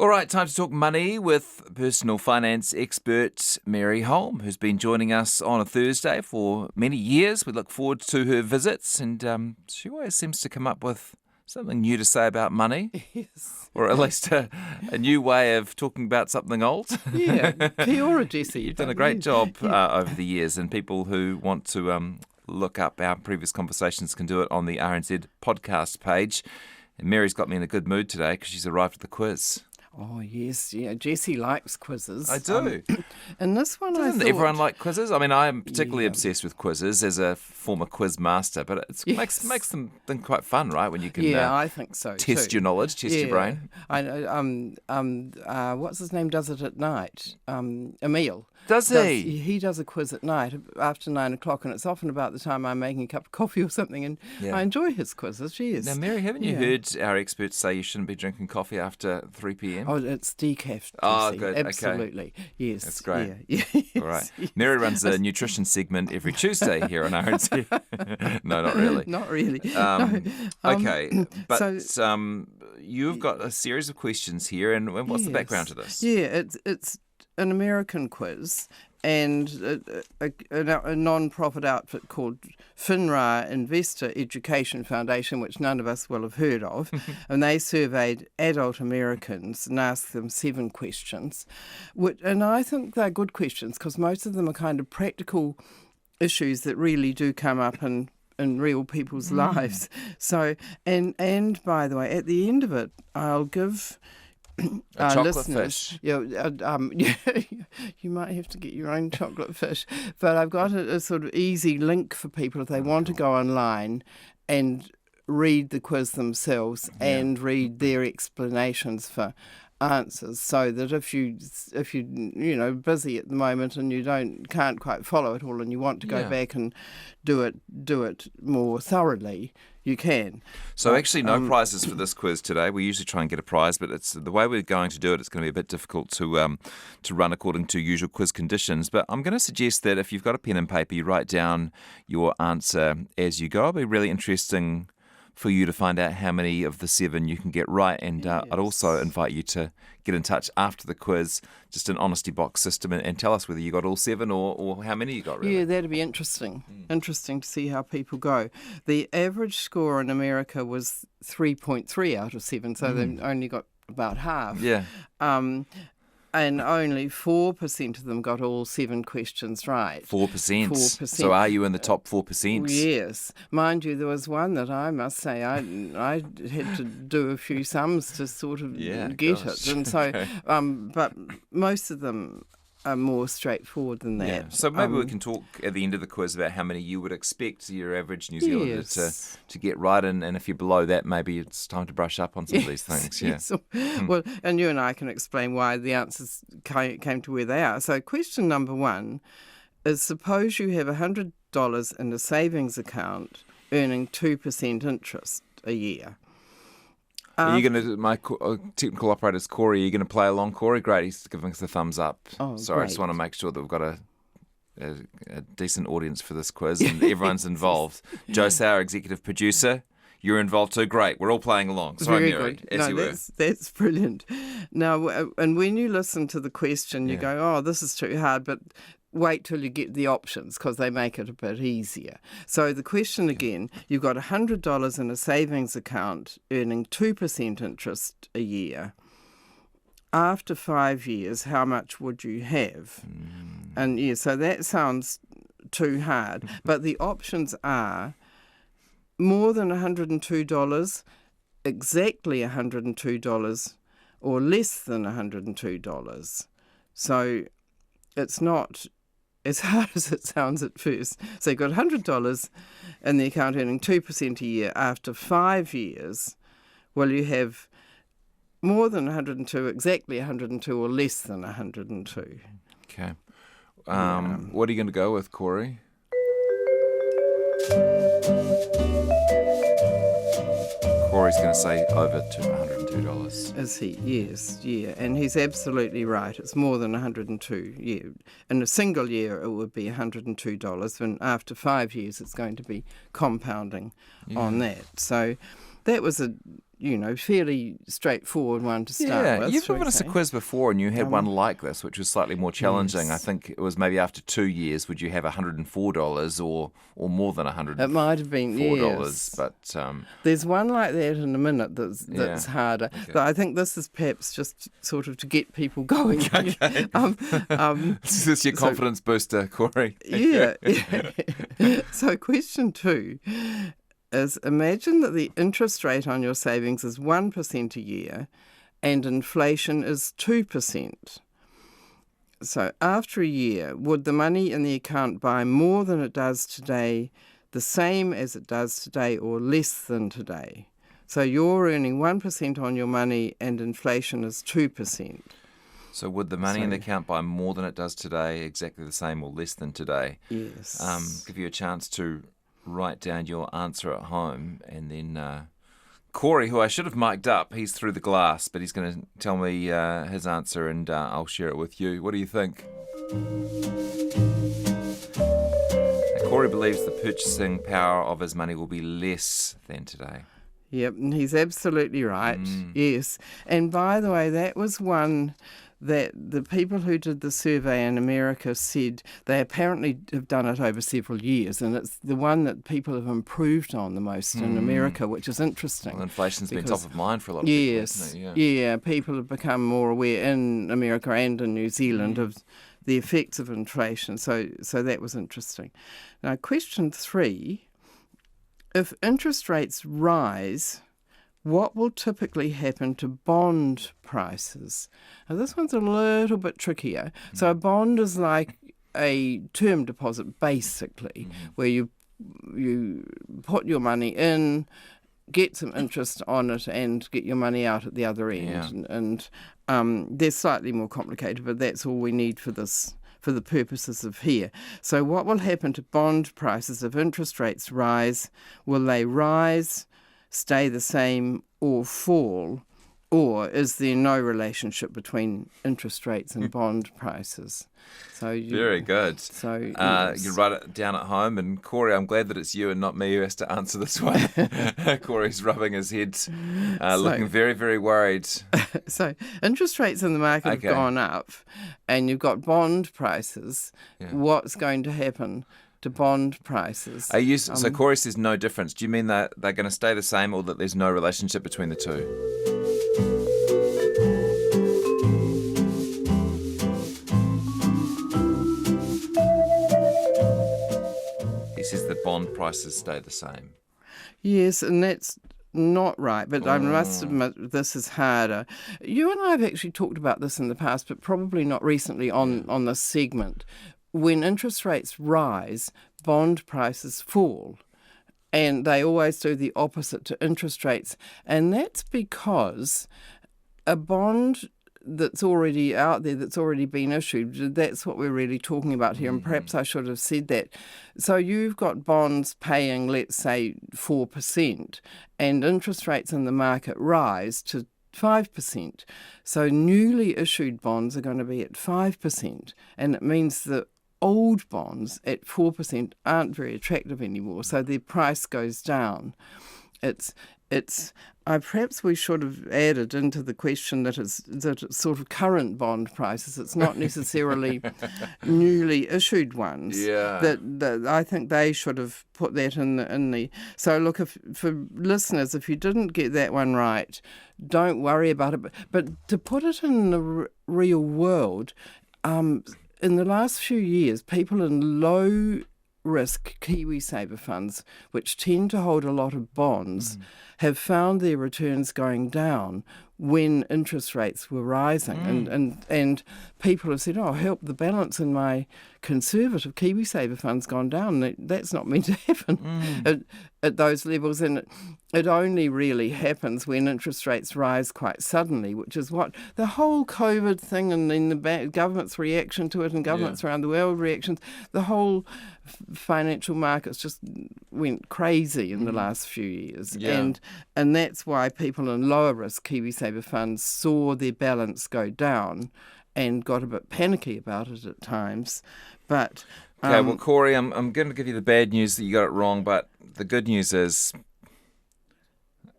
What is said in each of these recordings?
All right, time to talk money with personal finance expert Mary Holm, who's been joining us on a Thursday for many years. We look forward to her visits, and she always seems to come up with something new to say about money. Yes. Or at least a new way of talking about something old. Yeah, kia ora, Jessie. You've done a great job over the years, and people who want to look up our previous conversations can do it on the RNZ podcast page. And Mary's got me in a good mood today because she's arrived at the quiz. Oh, yes, yeah. Jessie likes quizzes. I do. And this one Doesn't I thought... everyone like quizzes? I mean, I'm particularly obsessed with quizzes as a former quiz master, but it makes them quite fun, right? When you can I think so test too. your knowledge, test your brain. I know. What's his name does it at night? Emil. Does he? He does a quiz at night after 9 o'clock, and it's often about the time I'm making a cup of coffee or something, and I enjoy his quizzes. Yes. Now, Mary, haven't you heard our experts say you shouldn't be drinking coffee after 3 p.m? Oh, it's decaf. Oh, good. Absolutely. Okay. Yes. That's great. Yeah. Yes. All right. Mary runs a nutrition segment every Tuesday here on RNZ. No, not really. Not really. Okay. But you've got a series of questions here, and what's the background to this? Yeah, it's an American quiz, and a non-profit outfit called FINRA Investor Education Foundation, which none of us will have heard of, and they surveyed adult Americans and asked them 7 questions, and I think they're good questions because most of them are kind of practical issues that really do come up in real people's lives. So, and by the way, at the end of it, I'll give our chocolate listeners, fish. You might have to get your own chocolate fish, but I've got a sort of easy link for people if they want to go online and read the quiz themselves and read their explanations for answers, so that if you busy at the moment and you can't quite follow it all and you want to go back and do it more thoroughly, you can. So actually no prizes for this quiz today. We usually try and get a prize, but it's the way we're going to do it, it's going to be a bit difficult to run according to usual quiz conditions. But I'm going to suggest that if you've got a pen and paper, you write down your answer as you go. It'll be really interesting for you to find out how many of the 7 you can get right. And I'd also invite you to get in touch after the quiz, just an honesty box system, and tell us whether you got all 7 or how many you got, really. Yeah, that'd be interesting. Interesting to see how people go. The average score in America was 3.3 out of 7, so they only got about half. Yeah. And only 4% of them got all 7 questions right. 4%? 4%. So are you in the top 4%? Yes. Mind you, there was one that I must say I had to do a few sums to sort of get it. And so, but most of them are more straightforward than that. Yeah. So maybe we can talk at the end of the quiz about how many you would expect your average New Zealander to get right, and if you're below that, maybe it's time to brush up on some of these things. Yeah. Yes. Well, and you and I can explain why the answers came to where they are. So question number 1 is, suppose you have $100 in a savings account earning 2% interest a year. Are you going to, my technical operator's Corey, are you going to play along, Corey? Great, he's giving us the thumbs up. Oh, Sorry, great. I just want to make sure that we've got a decent audience for this quiz and everyone's involved. Joe Sauer, executive producer, you're involved too. Great, we're all playing along. Sorry, Very Mary, good. as you were. That's brilliant. Now, and when you listen to the question, you go, oh, this is too hard, but wait till you get the options because they make it a bit easier. So the question again, you've got $100 in a savings account earning 2% interest a year. After 5 years, how much would you have? And so that sounds too hard. But the options are more than $102, exactly $102, or less than $102. So it's not as hard as it sounds at first. So you've got $100 in the account earning 2% a year. After 5 years, well, you have more than 102, exactly 102, or less than 102. Okay. What are you going to go with, Corey? Corey's going to say over $102. Is he? Yes, yeah. And he's absolutely right. It's more than 102. Yeah. In a single year, it would be $102. And after 5 years, it's going to be compounding on that. So that was fairly straightforward one to start Yeah, with. you've shall we given us a say. quiz before, and you had one like this, which was slightly more challenging. Yes. I think it was maybe after 2 years, would you have $104 or more than $104? It might have been, yes. But There's one like that in a minute that's harder. Okay. But I think this is perhaps just sort of to get people going. Okay. Is this your confidence booster, Corey? Yeah. So question 2 is, imagine that the interest rate on your savings is 1% a year and inflation is 2%. So after a year, would the money in the account buy more than it does today, the same as it does today, or less than today? So you're earning 1% on your money and inflation is 2%. So would the money in the account buy more than it does today, exactly the same, or less than today? Yes. Give you a chance to write down your answer at home, and then Corey, who I should have mic'd up, he's through the glass, but he's going to tell me his answer, and I'll share it with you. What do you think? Now, Corey believes the purchasing power of his money will be less than today. Yep, and he's absolutely right. Yes. And by the way, that was one that the people who did the survey in America said they apparently have done it over several years, and it's the one that people have improved on the most in America, which is interesting. Well, inflation's been top of mind for a lot of people, hasn't it? Yeah, people have become more aware in America and in New Zealand of the effects of inflation, so that was interesting. Now, question 3, if interest rates rise, what will typically happen to bond prices? Now, this one's a little bit trickier. So a bond is like a term deposit, basically, where you put your money in, get some interest on it, and get your money out at the other end. Yeah. And they're slightly more complicated, but that's all we need for this, for the purposes of here. So what will happen to bond prices if interest rates rise? Will they rise, stay the same, or fall? Or is there no relationship between interest rates and bond prices? Very good. So you write it down at home. And Corey, I'm glad that it's you and not me who has to answer this one. Corey's rubbing his head, looking very, very worried. So interest rates in the market have gone up, and you've got bond prices. Yeah. What's going to happen to bond prices? So Corey says no difference. Do you mean that they're going to stay the same, or that there's no relationship between the two? He says that bond prices stay the same. Yes, and that's not right, but I must admit this is harder. You and I have actually talked about this in the past, but probably not recently on this segment. When interest rates rise, bond prices fall. And they always do the opposite to interest rates. And that's because a bond that's already out there, that's already been issued, that's what we're really talking about here. And perhaps I should have said that. So you've got bonds paying, let's say, 4%, and interest rates in the market rise to 5%. So newly issued bonds are going to be at 5%. And it means that old bonds at 4% aren't very attractive anymore, so their price goes down. Perhaps we should have added into the question that it's sort of current bond prices. It's not necessarily newly issued ones. Yeah. That I think they should have put that in the. So look, for listeners, if you didn't get that one right, don't worry about it. But to put it in the real world, in the last few years, people in low-risk KiwiSaver funds, which tend to hold a lot of bonds, have found their returns going down when interest rates were rising. And people have said, oh, help, the balance in my conservative KiwiSaver fund's gone down. That's not meant to happen at those levels. And it only really happens when interest rates rise quite suddenly, which is what the whole COVID thing and then the government's reaction to it and governments around the world reactions, the whole financial markets just went crazy in the last few years. Yeah. And that's why people in lower risk KiwiSaver funds saw their balance go down and got a bit panicky about it at times. But okay, well, Corey, I'm going to give you the bad news that you got it wrong, but the good news is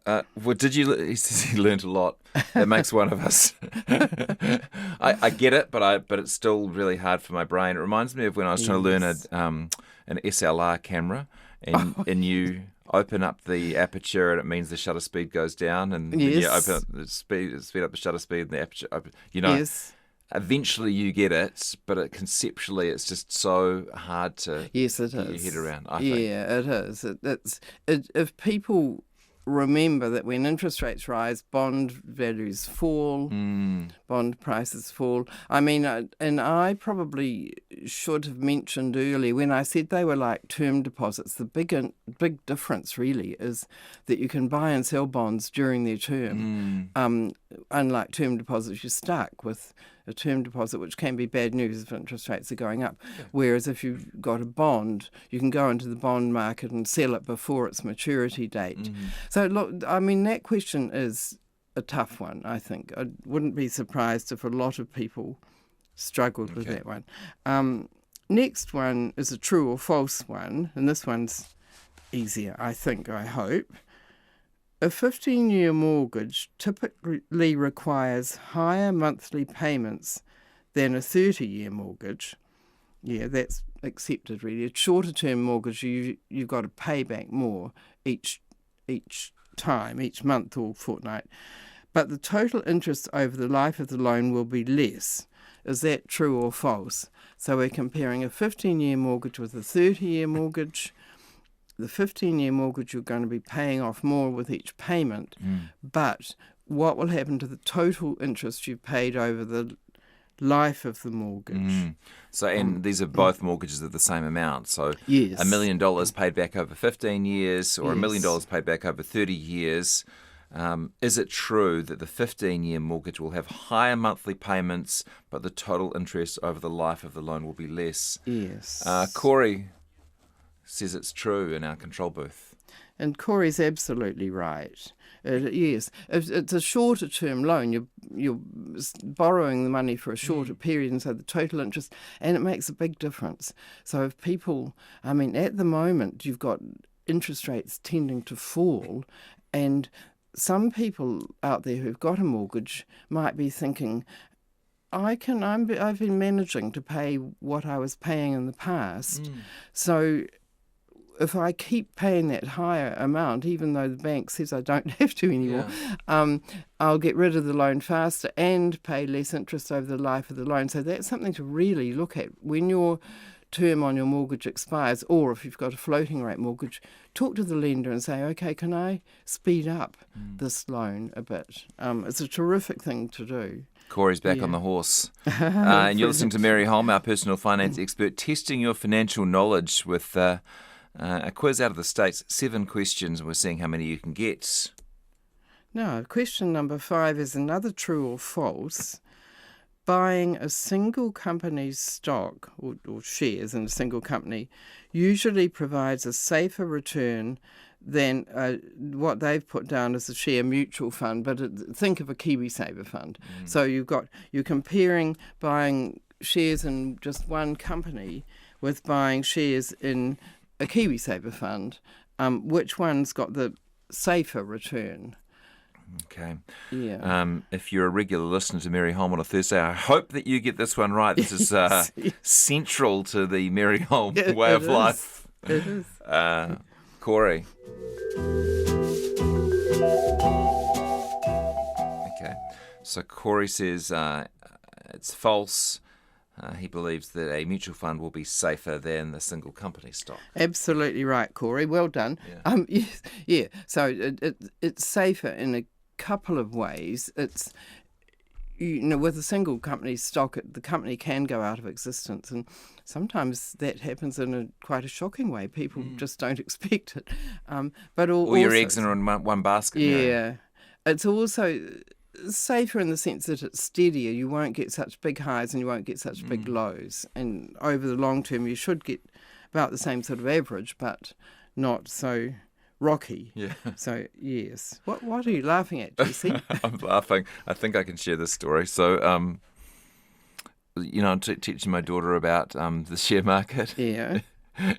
Well, he says he learned a lot. That makes one of us. I get it, but it's still really hard for my brain. It reminds me of when I was trying to learn an SLR camera, and you open up the aperture and it means the shutter speed goes down, and then you open up the speed up the shutter speed and the aperture open. Yes. Eventually you get it, but conceptually it's just so hard to Yes, it get is. your head around. I think. Yeah, it is. If people remember that when interest rates rise, bond values fall, bond prices fall. I mean, and I probably should have mentioned earlier when I said they were like term deposits, the big difference really is that you can buy and sell bonds during their term. Unlike term deposits, you're stuck with a term deposit, which can be bad news if interest rates are going up. Yeah. Whereas if you've got a bond, you can go into the bond market and sell it before its maturity date. So, look, I mean, that question is a tough one, I think. I wouldn't be surprised if a lot of people struggled with that one. Next one is a true or false one, and this one's easier, I think, I hope. A 15-year mortgage typically requires higher monthly payments than a 30-year mortgage. Yeah, that's accepted really. A shorter-term mortgage, you've got to pay back more each time, each month or fortnight. But the total interest over the life of the loan will be less. Is that true or false? So we're comparing a 15-year mortgage with a 30-year mortgage. The 15-year mortgage, you're going to be paying off more with each payment, but what will happen to the total interest you've paid over the life of the mortgage? So, and these are both mortgages of the same amount. So, yes. $1 million paid back over 15 years or $1 million paid back over 30 years. Is it true that the 15-year mortgage will have higher monthly payments, but the total interest over the life of the loan will be less? Yes. Corey says it's true in our control booth. And Corey's absolutely right. Yes, it's a shorter term loan. You're borrowing the money for a shorter period, and so the total interest, and it makes a big difference. So if people, I mean, at the moment you've got interest rates tending to fall, and some people out there who've got a mortgage might be thinking, I've been managing to pay what I was paying in the past, so if I keep paying that higher amount, even though the bank says I don't have to anymore, I'll get rid of the loan faster and pay less interest over the life of the loan. So that's something to really look at when your term on your mortgage expires, or if you've got a floating rate mortgage, talk to the lender and say, okay, can I speed up this loan a bit? It's a terrific thing to do. Corey's back on the horse. And you're listening to Mary Holm, our personal finance expert, testing your financial knowledge with a quiz out of the States, 7 questions, and we're seeing how many you can get. Now, question number 5 is another true or false. Buying a single company's stock or shares in a single company usually provides a safer return than what they've put down as a share mutual fund, but think of a KiwiSaver fund. So you're comparing buying shares in just one company with buying shares in a KiwiSaver fund. Which one's got the safer return? Okay. Yeah. If you're a regular listener to Mary Holm on a Thursday, I hope that you get this one right. This is central to the Mary Holm way of life. It is. Corey. Okay. So Corey says it's false. He believes that a mutual fund will be safer than the single company stock. Absolutely right, Corey. Well done. Yeah. Yes, yeah. So it's safer in a couple of ways. It's, with a single company stock, the company can go out of existence, and sometimes that happens in quite a shocking way. People just don't expect it. But all your eggs are in one basket. Yeah. It's also safer in the sense that it's steadier. You won't get such big highs and you won't get such big lows. And over the long term, you should get about the same sort of average, but not so rocky. Yeah. So, yes. What are you laughing at, Jesse? I'm laughing. I think I can share this story. So, I'm teaching my daughter about the share market. Yeah.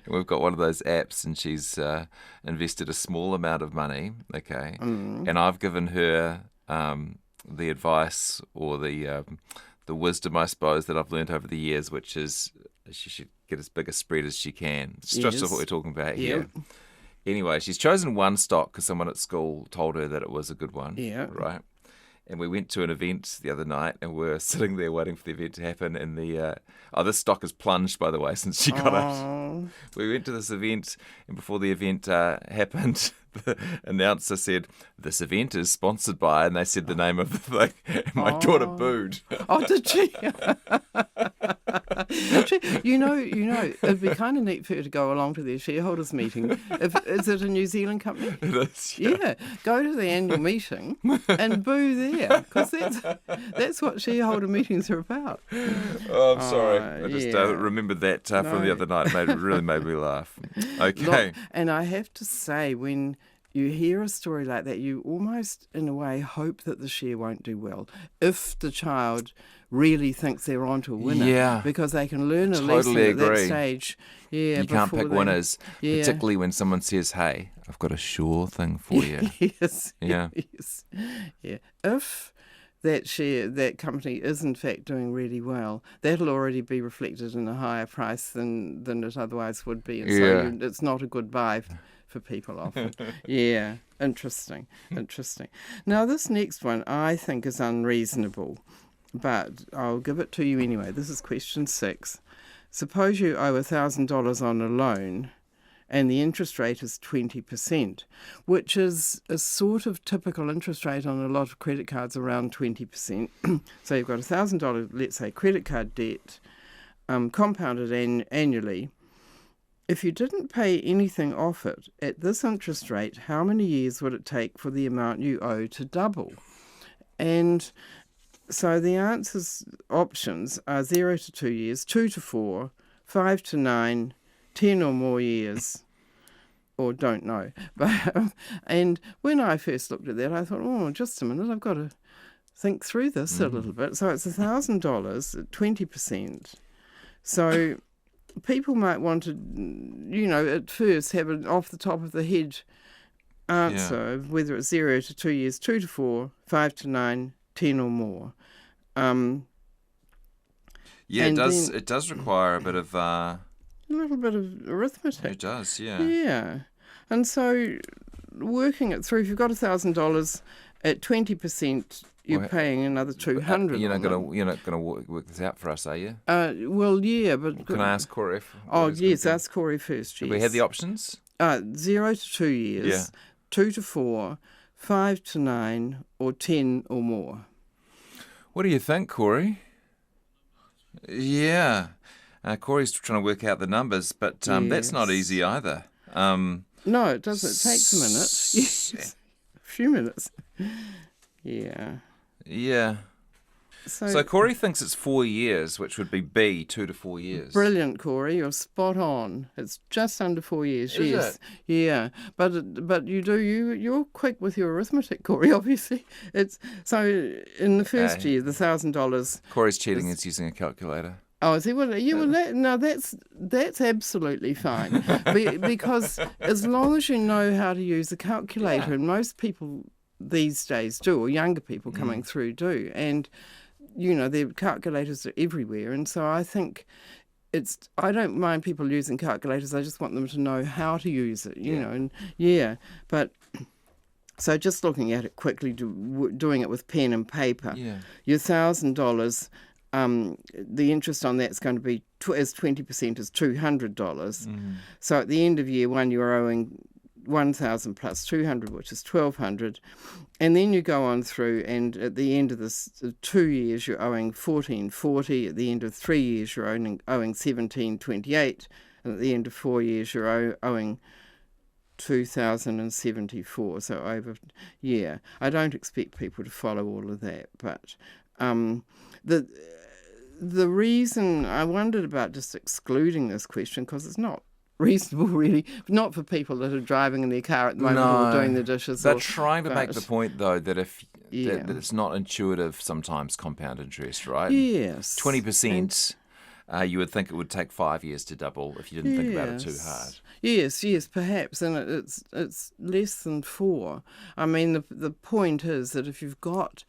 We've got one of those apps, and she's invested a small amount of money, okay? And I've given her the advice or the wisdom, I suppose, that I've learned over the years, which is she should get as big a spread as she can. It's just what we're talking about here. Anyway, she's chosen one stock because someone at school told her that it was a good one, right? And we went to an event the other night, and we're sitting there waiting for the event to happen. And this stock has plunged, by the way, since she got it. We went to this event, and before the event happened, the announcer said, "This event is sponsored by," and they said the name of the thing. And my daughter booed. Oh, did she? You know, it'd be kind of neat for her to go along to their shareholders meeting. Is it a New Zealand company? It is. Yeah, go to the annual meeting and boo there, because that's what shareholder meetings are about. Oh, I'm sorry. I just remembered that from the other night. It really made me laugh. Okay. Look, and I have to say, when you hear a story like that, you almost, in a way, hope that the share won't do well if the child really thinks they're onto a winner, because they can learn a lesson at that stage. Yeah, you can't pick winners, particularly when someone says, "Hey, I've got a sure thing for you." Yes. If that company is in fact doing really well, that'll already be reflected in a higher price than it otherwise would be, and so it's not a good buy for people often. Interesting. Now this next one I think is unreasonable, but I'll give it to you anyway. This is question 6. Suppose you owe $1,000 on a loan and the interest rate is 20%, which is a sort of typical interest rate on a lot of credit cards, around 20%. So you've got $1,000, let's say, credit card debt, compounded annually. If you didn't pay anything off it at this interest rate, how many years would it take for the amount you owe to double? And so the options are 0 to 2 years, 2 to 4, 5 to 9, 10 or more years, or don't know. And when I first looked at that, I thought, oh, just a minute, I've got to think through this a little bit. So it's $1,000 at 20%. So people might want to, at first have an off the top of the head answer, whether it's 0 to 2 years, 2 to 4, 5 to 9, 10 or more. It does require a bit of a little bit of arithmetic. It does, yeah. And so working it through, if you've got $1,000 at 20%, you're paying another $200. You're not gonna work this out for us, are you? Well, yeah, but can I ask Corey? Ask Corey first. Do we have the options? 0 to 2 years, 2 to 4, 5 to 9, or 10 or more. What do you think, Corey? Yeah. Corey's trying to work out the numbers, but that's not easy either. No, it doesn't. It takes a minute. Yes. A few minutes. Yeah. So Corey thinks it's 4 years, which would be B, 2 to 4 years. Brilliant, Corey. You're spot on. It's just under 4 years. Is it? Yeah. But you're quick with your arithmetic, Corey. Obviously, it's so in the first year, the $1,000. Corey's cheating. He's using a calculator. Oh, is he? That's absolutely fine. Because as long as you know how to use a calculator, and most people these days do, or younger people coming through do, and their calculators are everywhere, and so I think I don't mind people using calculators. I just want them to know how to use it, but. So just looking at it quickly, doing it with pen and paper, your $1,000. The interest on that's going to be as 20% is $200. So at the end of year one, you're owing $1,000 plus $200, which is $1,200, and then you go on through, and at the end of this 2 years, you're owing $1,440. At the end of 3 years, you're owing $1,728, and at the end of 4 years, you're owing $2,074. So I don't expect people to follow all of that, but the reason I wondered about just excluding this question, because it's not reasonable really, not for people that are driving in their car at the moment or doing the dishes. They're trying to make the point, though, that that it's not intuitive sometimes, compound interest, right? Yes. 20%. you would think it would take 5 years to double if you didn't think about it too hard. Yes, perhaps, and it's less than 4. I mean, the point is that if you've got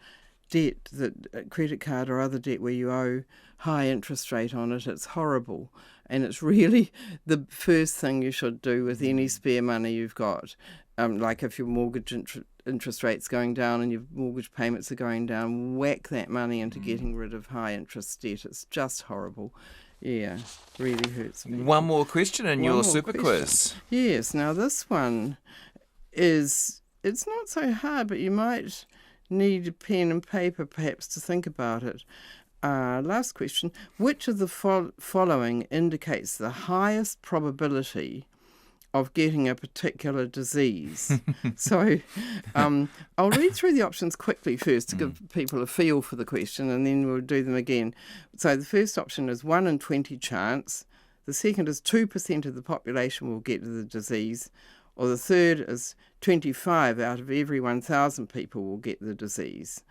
debt, that credit card or other debt where you owe high interest rate on it, it's horrible, and it's really the first thing you should do with any spare money you've got. Like if your mortgage interest rate's going down and your mortgage payments are going down, whack that money into getting rid of high interest debt. It's just horrible. Yeah, really hurts me. One more question in your super quiz. Yes, now this one it's not so hard, but you might need a pen and paper perhaps to think about it. Last question. Which of the following indicates the highest probability of getting a particular disease? So I'll read through the options quickly first to give people a feel for the question, and then we'll do them again. So the first option is 1 in 20 chance. The second is 2% of the population will get the disease. Or the third is 25 out of every 1,000 people will get the disease.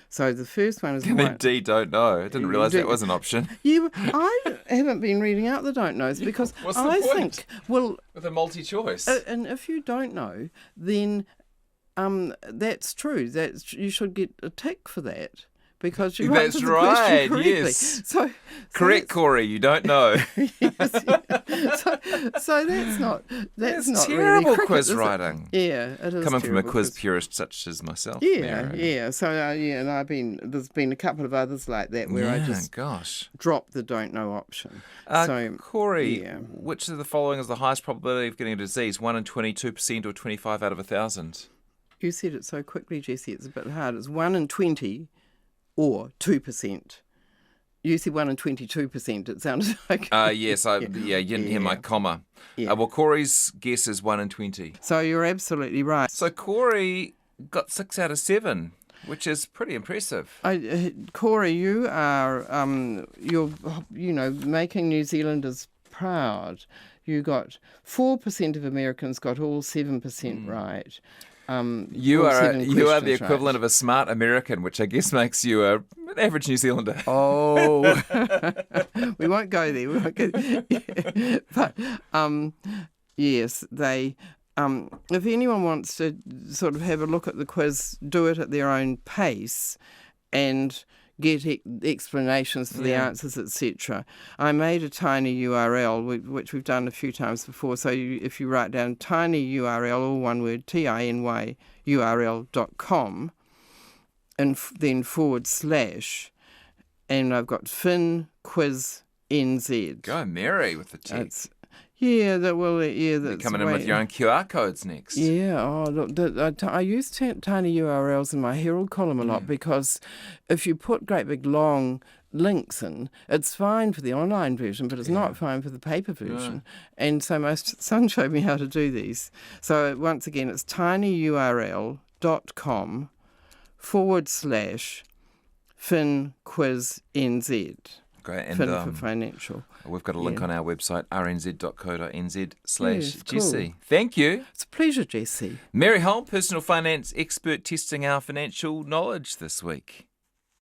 So the first one is... And then D, don't know. I didn't realise that was an option. Yeah, I haven't been reading out the don't knows because What's the I point? think, well... With a multi-choice. And if you don't know, then that's true. You should get a tick for that. Because you That's answered the right, question correctly. yes. So Correct, Corey, you don't know. yes, so that's not That's really terrible cricket, quiz is it? writing. Yeah, it is. Coming from a terrible quiz purist such as myself. Yeah, Mary. yeah. So and there's been a couple of others like that where I just dropped the don't know option. Corey, yeah. which of the following is the highest probability of getting a disease? 1 in 22% or 25 out of 1,000? You said it so quickly, Jessie. It's a bit hard. It's 1 in 20 or 2%. You said 1 in 22%. It sounded like. Yes, you didn't hear my comma. Yeah. Well, Corey's guess is 1 in 20. So you're absolutely right. So Corey got 6 out of 7, which is pretty impressive. Corey, you are you're making New Zealanders proud. You got 4% of Americans got all 7% right. You are the equivalent of a smart American, which I guess makes you an average New Zealander. Oh, we won't go there. Yeah. But yes, they. If anyone wants to sort of have a look at the quiz, do it at their own pace, and get explanations for the answers, etc. I made a tiny URL, which we've done a few times before. So if you write down tiny URL, all one word, TINY URL.com, and then / and I've got Fin Quiz NZ. Go Mary with the tech. That's that's coming in with your own QR codes next. Yeah, look, I use tiny URLs in my Herald column a lot because if you put great big long links in, it's fine for the online version, but it's not fine for the paper version. And so my son showed me how to do these. So once again, it's tinyurl.com / Fin Quiz NZ. Great. And Fin for financial. We've got a link on our website, rnz.co.nz/Jessie. Cool. Thank you. It's a pleasure, Jessie. Mary Holm, personal finance expert, testing our financial knowledge this week.